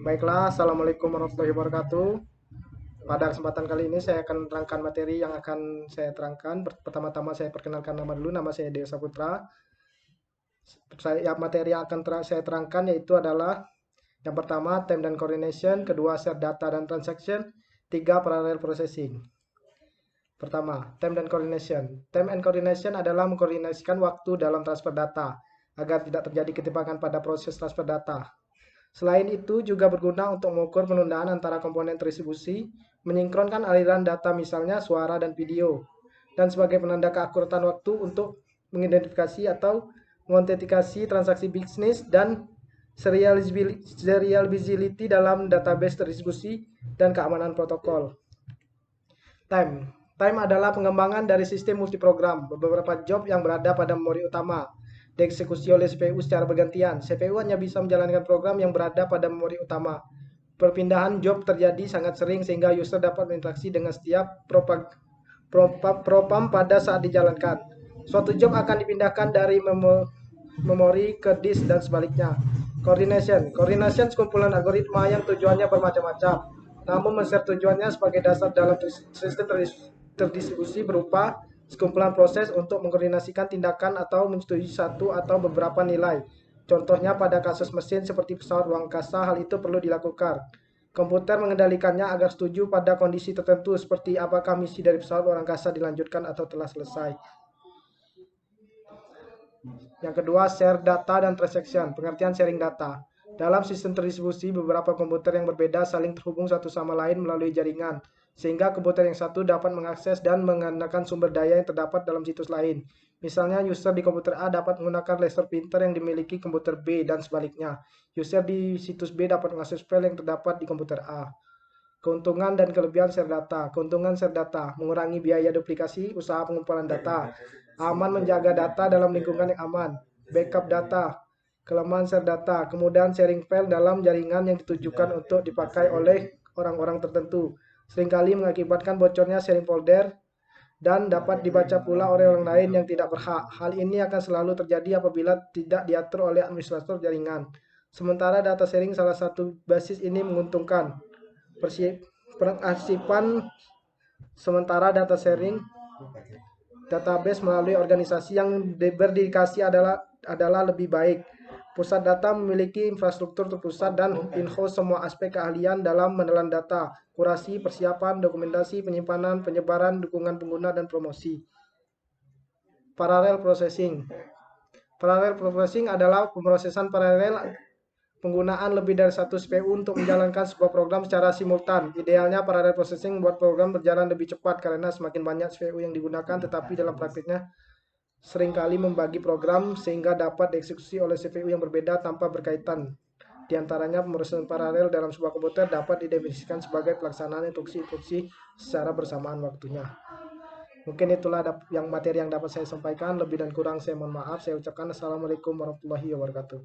Baiklah, Assalamualaikum warahmatullahi wabarakatuh. Pada kesempatan kali ini saya akan menerangkan materi yang akan saya terangkan. Pertama-tama saya perkenalkan nama dulu, nama saya Dewa Saputra. Materi yang akan saya terangkan yaitu adalah yang pertama, time dan coordination, kedua, share data dan transaction, tiga, parallel processing. Pertama, time dan coordination. Time and coordination adalah mengkoordinasikan waktu dalam transfer data agar tidak terjadi ketimpangan pada proses transfer data. Selain itu juga berguna untuk mengukur penundaan antara komponen terdistribusi, menyinkronkan aliran data misalnya suara dan video, dan sebagai penanda keakuratan waktu untuk mengidentifikasi atau mengotentikasi transaksi bisnis dan serializability dalam database terdistribusi dan keamanan protokol. Time. Time adalah pengembangan dari sistem multiprogram, beberapa job yang berada pada memori utama, dieksekusi oleh CPU secara bergantian. CPU hanya bisa menjalankan program yang berada pada memori utama. Perpindahan job terjadi sangat sering sehingga user dapat berinteraksi dengan setiap propam pada saat dijalankan. Suatu job akan dipindahkan dari memori ke disk dan sebaliknya. Coordination. Coordination sekumpulan algoritma yang tujuannya bermacam-macam. Namun men-share tujuannya sebagai dasar dalam sistem terdistribusi berupa sekumpulan proses untuk mengkoordinasikan tindakan atau menyetujui satu atau beberapa nilai. Contohnya pada kasus mesin seperti pesawat ruang angkasa, hal itu perlu dilakukan. Komputer mengendalikannya agar setuju pada kondisi tertentu seperti apakah misi dari pesawat luar angkasa dilanjutkan atau telah selesai. Yang kedua, share data dan transaction. Pengertian sharing data. Dalam sistem terdistribusi, beberapa komputer yang berbeda saling terhubung satu sama lain melalui jaringan, sehingga komputer yang satu dapat mengakses dan menggunakan sumber daya yang terdapat dalam situs lain. Misalnya, user di komputer A dapat menggunakan laser printer yang dimiliki komputer B dan sebaliknya. User di situs B dapat mengakses file yang terdapat di komputer A. Keuntungan dan kelebihan share data. Keuntungan share data, mengurangi biaya duplikasi usaha pengumpulan data, aman menjaga data dalam lingkungan yang aman, backup data. Kelemahan share data, kemudahan sharing file dalam jaringan yang ditujukan untuk dipakai oleh orang-orang tertentu, seringkali mengakibatkan bocornya sharing folder dan dapat dibaca pula oleh orang lain yang tidak berhak. Hal ini akan selalu terjadi apabila tidak diatur oleh administrator jaringan. Sementara data sharing salah satu basis ini menguntungkan. Pengarsipan sementara data sharing database melalui organisasi yang berdedikasi adalah lebih baik. Pusat data memiliki infrastruktur terpusat dan in-house semua aspek keahlian dalam menelan data, kurasi, persiapan, dokumentasi, penyimpanan, penyebaran, dukungan pengguna, dan promosi. Parallel processing. Parallel processing adalah pemrosesan paralel penggunaan lebih dari satu CPU untuk menjalankan sebuah program secara simultan. Idealnya parallel processing membuat program berjalan lebih cepat karena semakin banyak CPU yang digunakan, tetapi dalam praktiknya seringkali membagi program sehingga dapat dieksekusi oleh CPU yang berbeda tanpa berkaitan. Di antaranya pemrosesan paralel dalam sebuah komputer dapat didefinisikan sebagai pelaksanaan instruksi-instruksi secara bersamaan waktunya. Mungkin itulah yang materi yang dapat saya sampaikan. Lebih dan kurang saya mohon maaf. Saya ucapkan Assalamualaikum warahmatullahi wabarakatuh.